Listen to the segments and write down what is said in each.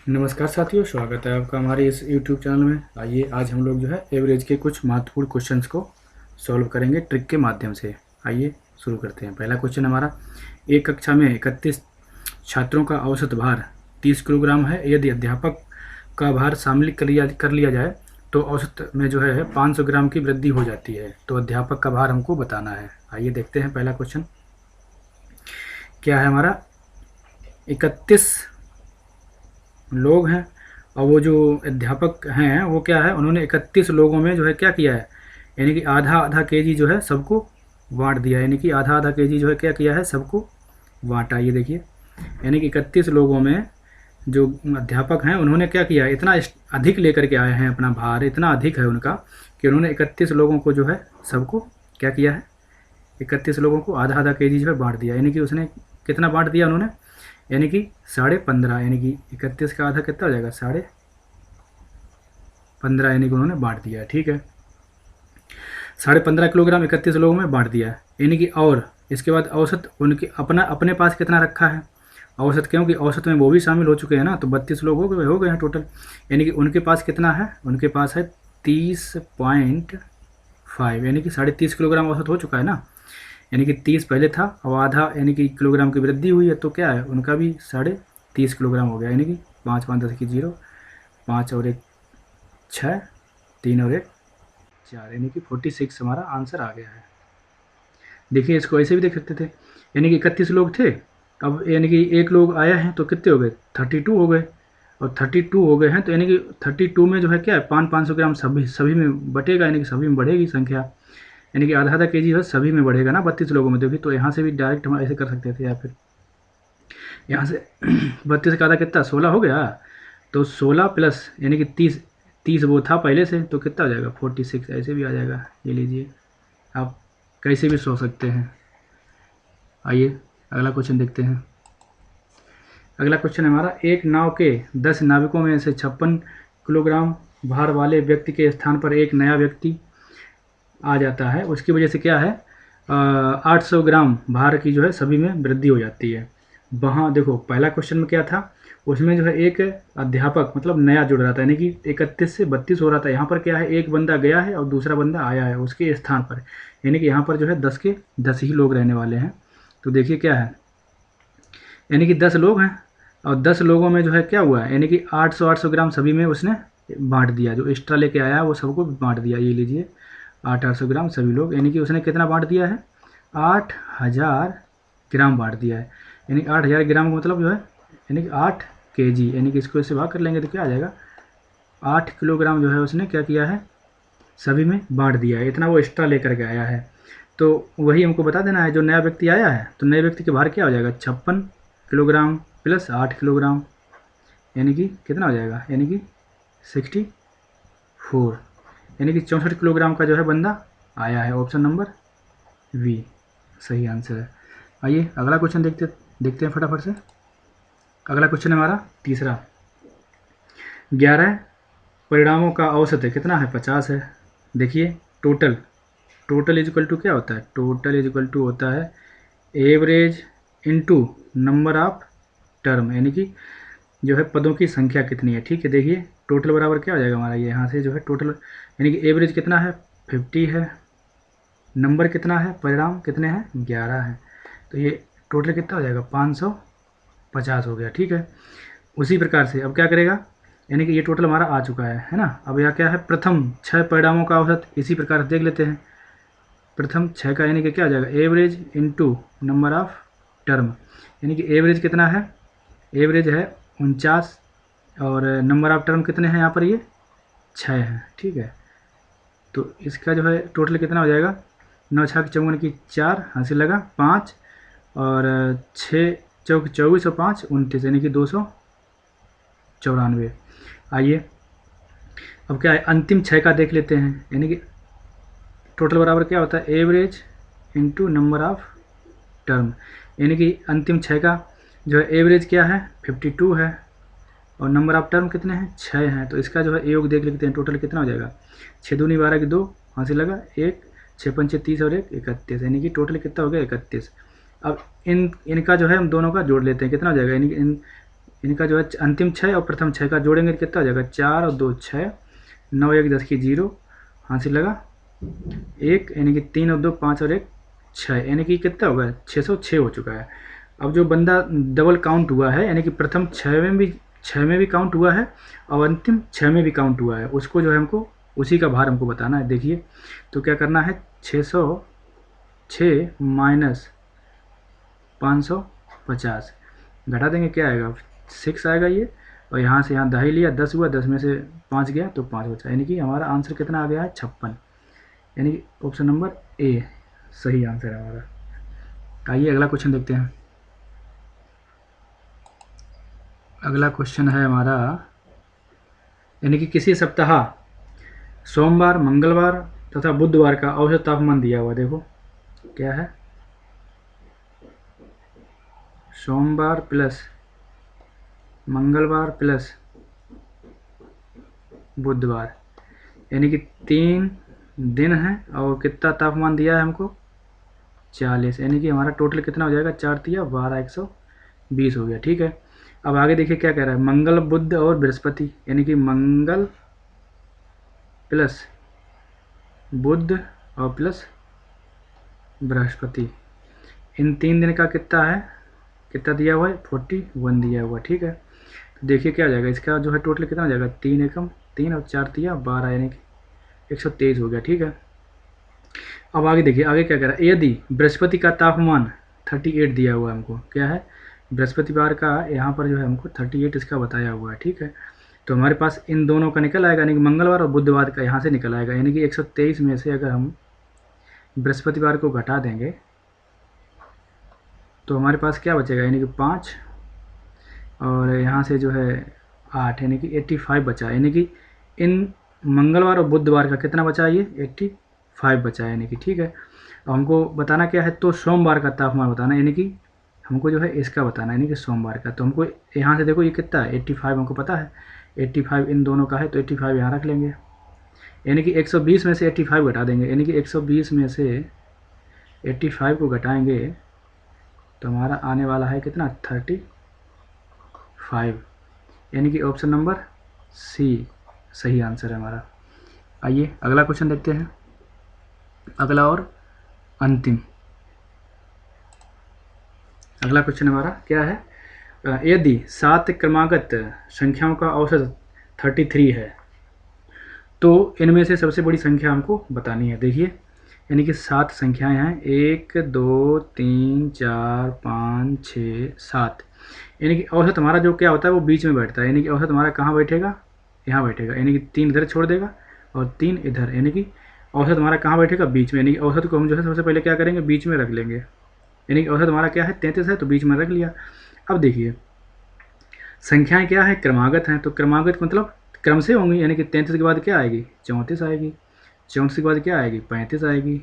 नमस्कार साथियों, स्वागत है आपका हमारे इस YouTube चैनल में। आइए आज हम लोग जो है एवरेज के कुछ महत्वपूर्ण क्वेश्चंस को सॉल्व करेंगे ट्रिक के माध्यम से। आइए शुरू करते हैं। पहला क्वेश्चन हमारा, एक कक्षा में 31 छात्रों का औसत भार 30 किलोग्राम है। यदि अध्यापक का भार शामिल कर लिया जाए तो औसत में जो है 500 ग्राम की वृद्धि हो जाती है। तो अध्यापक का भार हमको बताना है। आइए देखते हैं पहला क्वेश्चन क्या है हमारा। 31 लोग हैं और वो जो अध्यापक हैं वो क्या है, उन्होंने 31 लोगों में जो है क्या किया है, यानी कि आधा आधा केजी जो है सबको बांट दिया। यानी कि आधा आधा केजी जो है क्या किया है, सबको बांटा। ये देखिए, यानी कि 31 लोगों में जो अध्यापक हैं उन्होंने क्या किया है, इतना अधिक लेकर के आए हैं, अपना भार इतना अधिक है उनका कि उन्होंने 31 लोगों को जो है सबको क्या किया है, 31 लोगों को आधा आधा केजी जो है बांट दिया। यानी कि उसने कितना बांट दिया उन्होंने, यानी कि 15.5, यानी कि 31 का आधा कितना हो जाएगा, 15.5, यानी कि उन्होंने बांट दिया है। ठीक है, 15.5 किलोग्राम 31 लोगों में बांट दिया है। यानी कि और इसके बाद औसत उनके अपने पास कितना रखा है औसत, क्योंकि औसत में वो भी शामिल हो चुके हैं ना, तो 32 लोग हो गए हैं टोटल। यानी कि उनके पास कितना है, उनके पास है 30.5, यानी कि 30.5 किलोग्राम औसत हो चुका है ना। यानी कि 30 पहले था और आधा यानी कि किलोग्राम की वृद्धि हुई है, तो क्या है उनका भी 30.5 किलोग्राम हो गया। यानी कि 5 5 10 की 0, 5 और 1 6, 3 और 1 4, यानी कि 46 हमारा आंसर आ गया है। देखिए इसको ऐसे भी देख सकते थे, यानी कि 31 लोग थे, अब यानी कि एक लोग आया है तो कितने हो गए, 32 हो गए। और 32 हो गए हैं तो यानी कि 32 में जो है क्या है, 500 ग्राम सभी में बटेगा, यानी कि सभी में बढ़ेगी संख्या। यानी कि आधा आधा केजी है सभी में बढ़ेगा ना, 32 लोगों में। देखिए तो यहाँ से भी डायरेक्ट हम ऐसे कर सकते थे, या फिर यहाँ से 32 का आधा कितना, 16 हो गया। तो 16 प्लस यानी कि 30, 30 वो था पहले से, तो कितना हो जाएगा 46, ऐसे भी आ जाएगा। ये लीजिए, आप कैसे भी सोच सकते हैं। आइए अगला क्वेश्चन देखते हैं। अगला क्वेश्चन है हमारा, एक नाव के 10 नाविकों में से 56 किलोग्राम भार वाले व्यक्ति के स्थान पर एक नया व्यक्ति आ जाता है। उसकी वजह से क्या है, 800 ग्राम भार की जो है सभी में वृद्धि हो जाती है। वहाँ देखो पहला क्वेश्चन में क्या था, उसमें जो है एक अध्यापक मतलब नया जुड़ रहा था, यानी कि 31 से 32 हो रहा था। यहाँ पर क्या है, एक बंदा गया है और दूसरा बंदा आया है उसके स्थान पर। यानी कि यहाँ पर जो है 10 के 10 ही लोग रहने वाले हैं। तो देखिए क्या है, यानी कि 10 लोग हैं और 10 लोगों में जो है क्या हुआ है, यानी कि 800 ग्राम सभी में उसने बांट दिया। जो एक्स्ट्रा लेके आया वो सबको बांट दिया। ये लीजिए 800 ग्राम सभी लोग, यानी कि उसने कितना बांट दिया है, 8000 ग्राम बांट दिया है। यानी 8000 ग्राम का मतलब जो है यानी कि 8 केजी, यानी कि इसको इससे भाग कर लेंगे तो क्या आ जाएगा, 8 किलोग्राम जो है उसने क्या किया है, सभी में बांट दिया है। इतना वो एक्स्ट्रा लेकर के आया है। तो वही हमको बता देना है, जो नया व्यक्ति आया है तो नए व्यक्ति के भार क्या हो जाएगा, 56 किलोग्राम प्लस 8 किलोग्राम, यानी कि कितना हो जाएगा, यानी कि 64, यानी कि 64 किलोग्राम का जो है बंदा आया है। ऑप्शन नंबर वी सही आंसर है। आइए अगला क्वेश्चन देखते हैं फटाफट से। अगला क्वेश्चन है हमारा तीसरा, 11 परिणामों का औसत है कितना है, 50 है। देखिए टोटल इज इक्वल टू क्या होता है, टोटल इज इक्वल टू होता है average into number of term, यानी कि जो है पदों की संख्या कितनी है। ठीक है, देखिए टोटल बराबर क्या हो जाएगा हमारा, ये यहाँ से जो है टोटल, यानी कि एवरेज कितना है 50 है, नंबर कितना है, परिणाम कितने हैं 11 है, तो ये टोटल कितना हो जाएगा 550 हो गया। ठीक है, उसी प्रकार से अब क्या करेगा, यानी कि ये टोटल हमारा आ चुका है ना। अब यहाँ क्या है, प्रथम 6 परिणामों का औसत, इसी प्रकार से देख लेते हैं। प्रथम 6 का यानी कि क्या आ जाएगा, average into number of term, यानी कि एवरेज कितना है, एवरेज है 49 और नंबर ऑफ टर्म कितने हैं यहाँ पर, ये 6 हैं। ठीक है, तो इसका जो है टोटल कितना हो जाएगा, 9 छः चौवन की 4 हासिल लगा 5 और 6 चौक 24 और 5 29, यानी कि 294। आइए अब क्या है, अंतिम 6 का देख लेते हैं। यानी कि टोटल बराबर क्या होता है, average into number of term, यानी कि अंतिम 6 का जो है एवरेज क्या है 52 है और नंबर ऑफ टर्म कितने हैं 6 हैं। तो इसका जो है योग देख लेते हैं, टोटल कितना हो जाएगा, 6 दूनी 12 की 2 हासिल लगा 1, 6 पंचे 30 और 1 31, यानी कि टोटल कितना हो गया 31। अब इनका जो है हम दोनों का जोड़ लेते हैं, कितना हो जाएगा, यानी कि इनका जो है अंतिम 6 और प्रथम 6 का जोड़ेंगे तो कितना हो जाएगा, 4 और 2 6, 9 1 10 की 0, हासिल लगा 1, यानी कि 3 और 2 5 और 1 6, यानी कि कितना होगा, 606 हो चुका है। अब जो बंदा डबल काउंट हुआ है, यानी कि प्रथम 6 में भी काउंट हुआ है और अंतिम 6 में भी काउंट हुआ है, उसको जो है हमको उसी का भार हमको बताना है। देखिए तो क्या करना है, 606 माइनस 550 घटा देंगे, क्या आएगा 6 आएगा ये, और यहाँ से यहाँ 10 लिया, 10 हुआ, 10 में से 5 गया तो 5 बचा, यानी कि हमारा आंसर कितना आ गया है, 56, यानी कि ऑप्शन नंबर ए सही आंसर है हमारा। आइए अगला क्वेश्चन देखते हैं। अगला क्वेश्चन है हमारा, यानी कि किसी सप्ताह सोमवार, मंगलवार तथा बुधवार का औसत तापमान दिया हुआ। देखो क्या है, सोमवार प्लस मंगलवार प्लस बुधवार, यानी कि 3 दिन है और कितना तापमान दिया है हमको, 40, यानी कि हमारा टोटल कितना हो जाएगा, 4 तिया 12 120 हो गया। ठीक है, अब आगे देखिए क्या कह रहा है, मंगल बुध और बृहस्पति, यानी कि मंगल प्लस बुध और प्लस बृहस्पति, इन 3 दिन का कितना है, कितना दिया हुआ है, 41 दिया हुआ। ठीक है, तो देखिए क्या हो जाएगा, इसका जो है टोटल कितना हो जाएगा, 3 एकम 3 और 4 तिया 12, यानी कि 123 हो गया। ठीक है, अब आगे देखिए आगे क्या कह रहा है, यदि बृहस्पति का तापमान 38 दिया हुआ है हमको, क्या है बृहस्पतिवार का, यहाँ पर जो है हमको 38 इसका बताया हुआ है। ठीक है, तो हमारे पास इन दोनों का निकल आएगा, यानी कि मंगलवार और बुधवार का यहाँ से निकल आएगा, यानी कि 123 में से अगर हम बृहस्पतिवार को घटा देंगे तो हमारे पास क्या बचेगा, यानी कि 5 और यहाँ से जो है 8, यानी कि 85 बचा, यानी कि इन मंगलवार और बुधवार का कितना बचा, ये 85 बचा है, यानी कि ठीक है। अब हमको बताना क्या है, तो सोमवार का तापमान बताना, यानी कि हमको जो है इसका बताना, यानी कि सोमवार का। तो हमको यहाँ से देखो ये कितना है, 85 हमको पता है, 85 इन दोनों का है, तो 85 यहाँ रख लेंगे, यानी कि 120 में से 85 घटा देंगे, यानी कि 120 में से 85 को घटाएंगे तो हमारा आने वाला है कितना, 35, यानी कि ऑप्शन नंबर सी सही आंसर है हमारा। आइए अगला क्वेश्चन देखते हैं, अगला और अंतिम। अगला क्वेश्चन हमारा क्या है, यदि 7 क्रमागत संख्याओं का औसत 33 है तो इनमें से सबसे बड़ी संख्या हमको बतानी है। देखिए यानी कि 7 संख्याएं हैं, 1 2 3 4 5 6 7, यानी कि औसत हमारा जो क्या होता है वो बीच में बैठता है, यानी कि औसत हमारा कहाँ बैठेगा, यहाँ बैठेगा, यानी कि 3 इधर छोड़ देगा और 3 इधर, यानी कि औसत हमारा कहाँ बैठेगा, बीच में, यानी कि औसत को हम जो है सबसे पहले क्या करेंगे, बीच में रख लेंगे, यानी कि औसत हमारा क्या है 33 है तो बीच में रख लिया। अब देखिए संख्याएं क्या है, क्रमागत हैं, तो क्रमागत मतलब क्रम से होंगी, यानी कि 33 के बाद क्या आएगी, 34 आएगी, 34 के बाद क्या आएगी, 35 आएगी,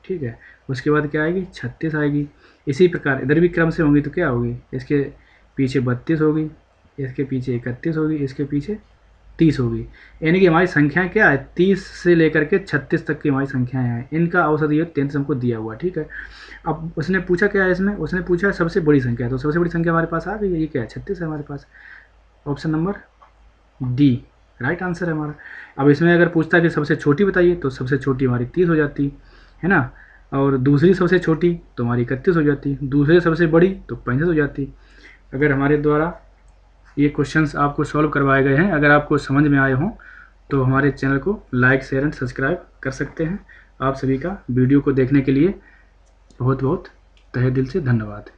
ठीक है, उसके बाद क्या आएगी, 36 आएगी। इसी प्रकार इधर भी क्रम से होंगी तो क्या होगी, इसके पीछे 32 होगी, इसके पीछे 31 होगी, इसके पीछे 30 होगी, यानी कि हमारी संख्याएं क्या है 30 से लेकर के 36 तक की हमारी संख्याएं हैं, इनका औसत ये 33 हमको दिया हुआ, ठीक है। अब उसने पूछा क्या है इसमें, उसने पूछा सबसे बड़ी संख्या, तो सबसे बड़ी संख्या हमारे पास आ गई है, ये क्या है 36 है हमारे पास, option number D right answer है हमारा। अब इसमें अगर पूछता कि सबसे छोटी बताइए तो सबसे छोटी हमारी 30 हो जाती है ना, और दूसरी सबसे छोटी तो हमारी 31 हो जाती, दूसरे सबसे बड़ी तो 65 हो जाती। अगर हमारे द्वारा ये क्वेश्चंस आपको सॉल्व करवाए गए हैं, अगर आपको समझ में आए हों तो हमारे चैनल को लाइक शेयर एंड सब्सक्राइब कर सकते हैं। आप सभी का वीडियो को देखने के लिए बहुत बहुत तहे दिल से धन्यवाद।